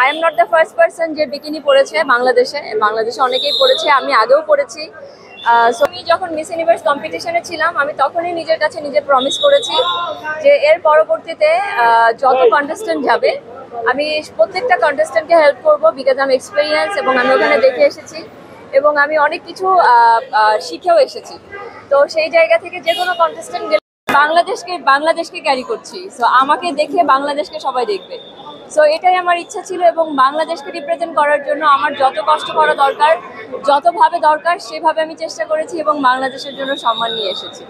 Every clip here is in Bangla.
I am not the first person যে বিকিনি পরেছে বাংলাদেশে অনেকেই পরেছে, আমি আগেও পরেছি। সো আমি যখন মিস ইউনিভার্স কম্পিটিশনে ছিলাম আমি তখনই নিজের কাছে নিজে প্রমিস করেছি যে এর পরবর্তীতে যত কন্টেস্টেন্ট যাবে আমি প্রত্যেকটা কন্টেস্টেন্টকে হেল্প করবো, বিকজ আমি এক্সপিরিয়েন্স এবং আমি ওখানে দেখে এসেছি এবং আমি অনেক কিছু শিখেও এসেছি। তো সেই জায়গা থেকে যে কোনো কন্টেস্টেন্ট গেলে বাংলাদেশকে ক্যারি করছি, সো আমাকে দেখে বাংলাদেশকে সবাই দেখবে। সো এটাই আমার ইচ্ছা ছিল এবং বাংলাদেশকে রিপ্রেজেন্ট করার জন্য আমার যত কষ্ট করা দরকার, যতভাবে দরকার সেভাবে আমি চেষ্টা করেছি এবং বাংলাদেশের জন্য সম্মান নিয়ে এসেছি।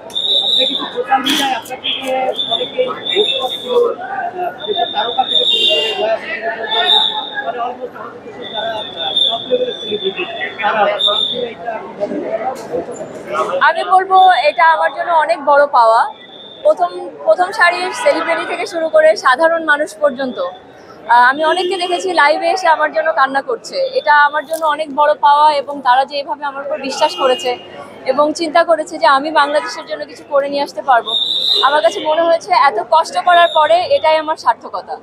আমি বলবো এটা আমার জন্য অনেক বড় পাওয়া। প্রথম সারির সেলিব্রিটি থেকে শুরু করে সাধারণ মানুষ পর্যন্ত আমি অনেককে দেখেছি লাইভে এসে আমার জন্য কান্না করছে। এটা আমার জন্য অনেক বড় পাওয়া এবং তারা যে এভাবে আমার উপর বিশ্বাস করেছে এবং চিন্তা করেছে যে আমি বাংলাদেশের জন্য কিছু করে নিয়ে আসতে পারবো, আমার কাছে মনে হয়েছে এত কষ্ট করার পরে এটাই আমার সার্থকতা।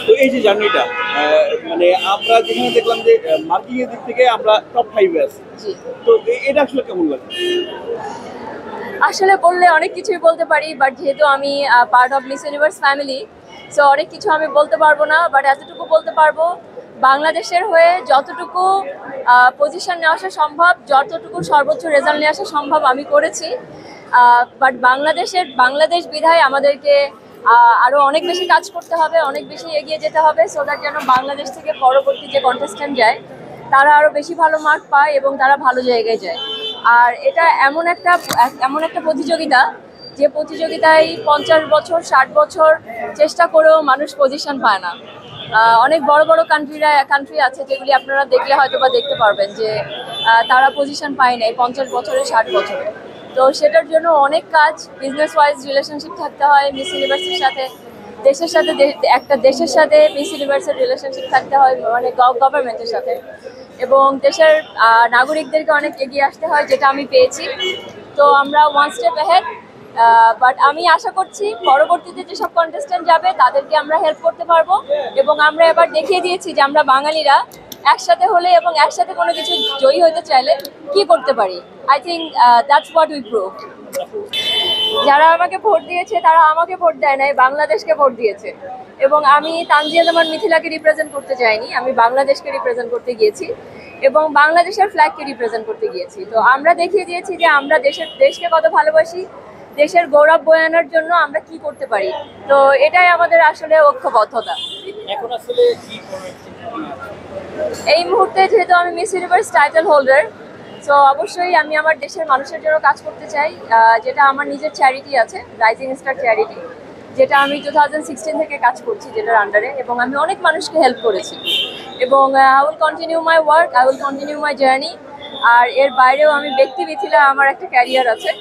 তো এই যে জার্নিটা, মানে আমরা যেখানে দেখলাম যে মার্কিং এর দিক থেকে আমরা টপ 5 এ আছি, তো এটা আসলে কেমন লাগে? আসলে বললে অনেক কিছুই বলতে পারি, বাট যেহেতু আমি part of miss universe family, so অনেক কিছু আমি বলতে পারবো না। বাট এতটুকু বলতে পারবো, বাংলাদেশের হয়ে যতটুকু পজিশন নিয়ে আসা সম্ভব, যতটুকু সর্বোচ্চ রেজাল্ট নিয়ে আসা সম্ভব আমি করেছি। বাট বাংলাদেশ বিধায় আমাদেরকে আরও অনেক বেশি কাজ করতে হবে, অনেক বেশি এগিয়ে যেতে হবে, সো দ্যাট যেন বাংলাদেশ থেকে পরবর্তী যে কন্টেস্ট্যান্ট যায় তারা আরও বেশি ভালো মার্ক পায় এবং তারা ভালো জায়গায় যায়। আর এটা এমন একটা প্রতিযোগিতা যে প্রতিযোগিতায় 50 বছর 60 বছর চেষ্টা করেও মানুষ পজিশন পায় না। অনেক বড় বড় কান্ট্রি আছে যেগুলি আপনারা দেখলে হয়তো বা দেখতে পারবেন যে তারা পজিশন পায় নাই 50 বছরে 60 বছরে। তো সেটার জন্য অনেক কাজ, বিজনেস ওয়াইজ রিলেশনশিপ থাকতে হয় মিস ইউনিভার্সের সাথে, একটা দেশের সাথে মিস ইউনিভার্সের রিলেশনশিপ থাকতে হয়, মানে গভর্নমেন্টের সাথে, এবং দেশের নাগরিকদেরকে অনেক এগিয়ে আসতে হয়, যেটা আমি পেয়েছি। তো আমরা ওয়ান স্টেপ অ্যাহেড। বাট আমি আশা করছি পরবর্তীতে যেসব কন্টেস্ট্যান্ট যাবে তাদেরকে আমরা হেল্প করতে পারবো এবং আমরা এবার দেখিয়ে দিয়েছি যে আমরা বাঙালিরা একসাথে হলে এবং একসাথে কোনো কিছু জয়ী হতে চাইলে কি করতে পারি। I think that's what we prove. যারা আমাকে ভোট দিয়েছে তারা আমাকে ভোট দেয় নাই, বাংলাদেশকে ভোট দিয়েছে। এবং আমি তানজিয়া জামান মিথিলাকে রিপ্রেজেন্ট করতে যাইনি, আমি বাংলাদেশকে রিপ্রেজেন্ট করতে গিয়েছি এবং বাংলাদেশের ফ্ল্যাগকে রিপ্রেজেন্ট করতে গিয়েছি। তো আমরা দেখিয়ে দিয়েছি যে আমরা দেশকে কত ভালোবাসি, দেশের গৌরব বয়ে আনার জন্য আমরা কি করতে পারি। তো এটাই আমাদের আসলে ঐক্যবদ্ধতা। এখন আসলে এই মুহূর্তে যেহেতু আমি miss universe title holder, so অবশ্যই আমি আমার দেশের মানুষের জন্য কাজ করতে চাই, যেটা আমার নিজের চ্যারিটি আছে, রাইজিং স্টার চ্যারিটি, যেটা আমি 2016 থেকে কাজ করছি, যেটার আন্ডারে, এবং আমি অনেক মানুষকে হেল্প করেছি এবং I will continue my work, I will continue my journey. আর এর বাইরেও আমি ব্যক্তি মিথিলা আমার একটা ক্যারিয়ার আছে,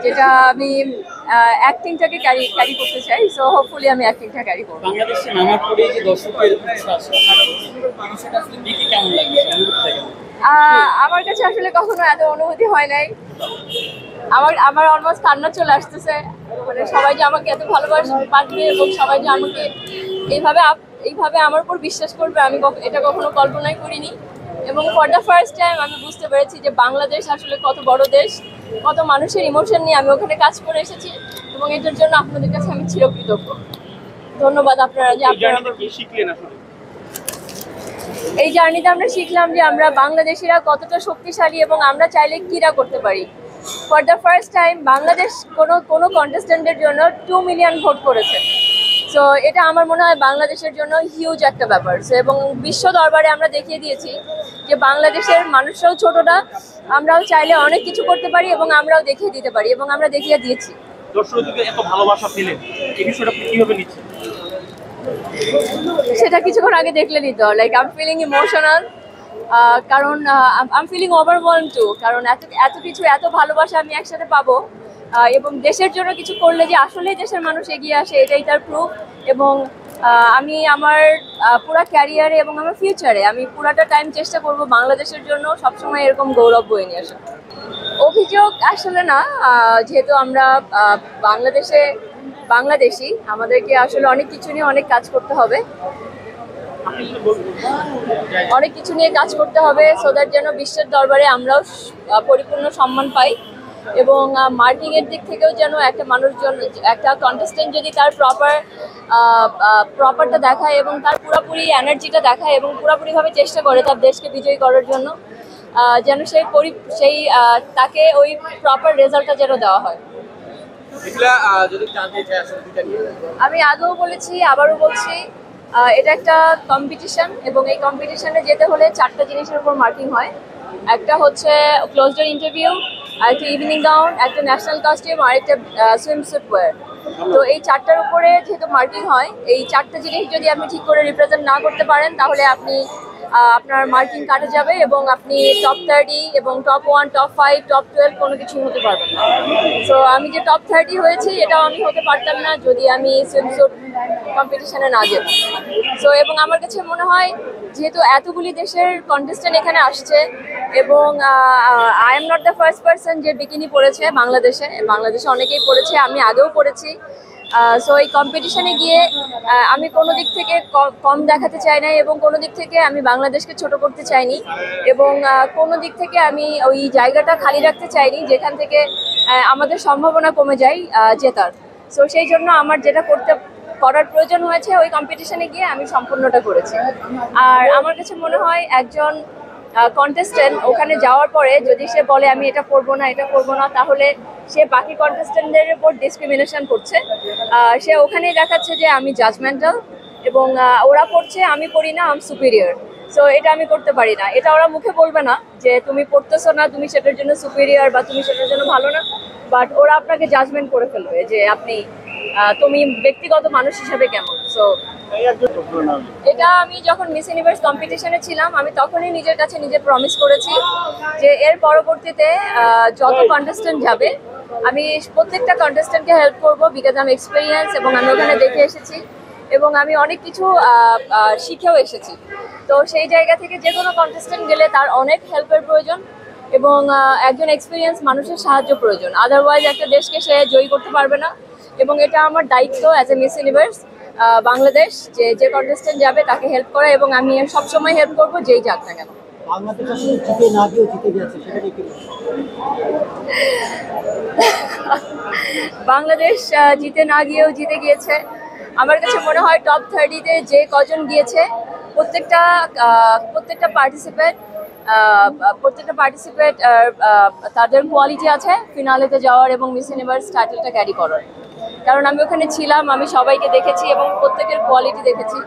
যেটা আমি অ্যাক্টিংটাকে ক্যারি করতে চাই। সো হোপফুলি আমি অ্যাক্টিংটা ক্যারি করব। বাংলাদেশে নামার পরে যে দর্শকের সেটা আসলে দেখে কেমন লাগে? আমার কাছে আসলে কখনো এত অনুভূতি হয় নাই। আমার অলমোস্ট কান্না চলে আসতেছে, মানে সবাই যে আমাকে এত ভালোবাসবে এবং সবাই যে আমাকে এইভাবে আমার উপর বিশ্বাস করবে, আমি এটা কখনো কল্পনাই করিনি। এবং ফর দ্য ফার্স্ট টাইম আমি বুঝতে পেরেছি যে বাংলাদেশ আসলে কত বড় দেশ, কত মানুষের ইমোশন নিয়ে আমি ওখানে কাজ করে এসেছি এবং এটার জন্য আপনাদের কাছে আমি চিরকৃতজ্ঞ। ধন্যবাদ আপনারা যে আপনারা শিখলেন। আসলে এই জার্নিতে আমরা শিখলাম যে আমরা বাংলাদেশিরা কতটা শক্তিশালী এবং আমরা চাইলে কিরা করতে পারি। For the first time Bangladesh কোনো কন্টেস্ট্যান্টের জন্য 2 মিলিয়ন ভোট করেছে। সো এটা আমার মনে হয় বাংলাদেশের জন্য হিউজ একটা ব্যাপার। এবং বিশ্ব দরবারে আমরা দেখিয়ে দিয়েছি যে বাংলাদেশের মানুষরাও ছোট না, আমরাও চাইলে অনেক কিছু করতে পারি এবং আমরাও দেখিয়ে দিতে পারি এবং আমরা দেখিয়ে দিয়েছি। দর্শকদের এত ভালোবাসা পেলেন, এই বিষয়টা আপনি কিভাবে নিচ্ছেন? সেটা কিছুক্ষণ আগে দেখলে নিত, like I am feeling emotional, কারণ I am feeling overwhelmed too, কারণ এত কিছু, এত ভালোবাসা আমি একসাথে পাবো এবং দেশের জন্য কিছু করলে যে আসলেই দেশের মানুষ এগিয়ে আসে, এটাই তার প্রুফ। এবং আমি আমার পুরো ক্যারিয়ারে এবং আমার ফিউচারে আমি পুরাটা টাইম চেষ্টা করব বাংলাদেশের জন্য সবসময় এরকম গৌরব বয়ে নিয়ে আসা। অভিযোগ আসলে না, যেহেতু আমরা বাংলাদেশি, আমাদেরকে আসলে অনেক কিছু নিয়ে অনেক কাজ করতে হবে। অনেক কিছু নিয়ে কাজ করতে হবে সো দ্যাট যেন বিশ্বের দরবারে আমরাও পরিপূর্ণ সম্মান পাই, এবং মার্কিং এর দিক থেকেও যেন একটা মানুষজন, একটা কন্টেস্টেন্ট যদি তার প্রপারটা দেখায় এবং তার পুরোপুরি এনার্জিটা দেখায় এবং পুরোপুরিভাবে চেষ্টা করে তার দেশকে বিজয়ী করার জন্য, যেন সেই তাকে ওই প্রপার রেজাল্টটা যেন দেওয়া হয়। আমি আগেও বলেছি, আবারও বলছি, এটা একটা কম্পিটিশন এবং এই কম্পিটিশনে যেতে হলে 4টা জিনিসের উপর মার্কিং হয়। একটা হচ্ছে ক্লোজ ডোর ইন্টারভিউ, একটা ইভিনিং গাউন, একটা ন্যাশনাল কস্টিউম আর একটা সুইমস্যুট ওয়্যার। তো এই 4টার উপরে যেহেতু মার্কিং হয়, এই 4টা জিনিস যদি আপনি ঠিক করে রিপ্রেজেন্ট না করতে পারেন তাহলে আপনার মার্কিং কাটা যাবে এবং আপনি টপ 30 এবং টপ 1, টপ 5, টপ 12 কোনো কিছু হতে পারবেন না। সো আমি যে টপ 30 হয়েছি এটাও আমি হতে পারতাম না যদি আমি সুইমস্যুট কম্পিটিশনে না যেতাম। সো এবং আমার কাছে মনে হয় যেহেতু এতগুলি দেশের কন্টেস্টেন্ট এখানে আসছে এবং I am not the first person যে বিকিনি পরেছে বাংলাদেশে অনেকেই পরেছে, আমি আগেও পরেছি। সো এই কম্পিটিশনে গিয়ে আমি কোনো দিক থেকে কম দেখাতে চাই না এবং কোনো দিক থেকে আমি বাংলাদেশকে ছোট করতে চাইনি এবং কোনো দিক থেকে আমি ওই জায়গাটা খালি রাখতে চাইনি যেখান থেকে আমাদের সম্ভাবনা কমে যায় জেতার। সো সেই জন্য আমার যেটা করার প্রয়োজন হয়েছে ওই কম্পিটিশনে গিয়ে আমি সম্পূর্ণটা করেছি। আর আমার কাছে মনে হয় একজন কন্টেস্টেন্ট ওখানে যাওয়ার পরে যদি সে বলে আমি এটা করবো না তাহলে সে বাকি কন্টেস্টেন্টদের উপর ডিসক্রিমিনেশন করছে। সে ওখানেই দেখাচ্ছে যে আমি জাজমেন্টাল এবং ওরা করছে আমি করি না, আমি সুপিরিয়র। সো এটা আমি করতে পারি না। এটা ওরা মুখে বলবে না যে তুমি পড়তেছো না, তুমি সেটার জন্য সুপিরিয়র বা তুমি সেটার জন্য ভালো না, বাট ওরা আপনাকে জাজমেন্ট করে ফেলবে যে তুমি ব্যক্তিগত মানুষ হিসেবে কেমন। সো এটা আমি যখন মিস ইউনিভার্স কম্পিটিশনে ছিলাম আমি তখনই নিজের কাছে নিজে প্রমিস করেছি যে এর পরবর্তীতে যত কন্টেস্টেন্ট যাবে আমি প্রত্যেকটা কন্টেস্টেন্টকে হেল্প করব, বিকজ আমি এক্সপিরিয়েন্স এবং আমি ওখানে দেখে এসেছি এবং আমি অনেক কিছু শিখেও এসেছি। তো সেই জায়গা থেকে যে কোনো কন্টেস্টেন্ট গেলে তার অনেক হেল্পের প্রয়োজন এবং একজন এক্সপিরিয়েন্স মানুষের সাহায্য প্রয়োজন, আদারওয়াইজ একটা দেশকে সে জয়ী করতে পারবে না। এবং এটা আমার দায়িত্ব as a miss universe Bangladesh যে কন্টেস্টেন্ট যাবে তাকে হেল্প করা এবং আমি সবসময় হেল্প করবো যেই যাক না কেন। বাংলাদেশ জিতে না গিয়েও জিতে গিয়েছে। আমার কাছে মনে হয় টপ 30-তে যে কজন গিয়েছে প্রত্যেকটা পার্টিসিপেট তাদের কোয়ালিটি আছে ফিনালেতে যাওয়ার এবং মিস ইউনিভার্স টাইটেলটা ক্যারি করার। কারণ আমি ওখানে ছিলাম, আমি সবাইকে দেখেছি এবং প্রত্যেকের কোয়ালিটি দেখেছি।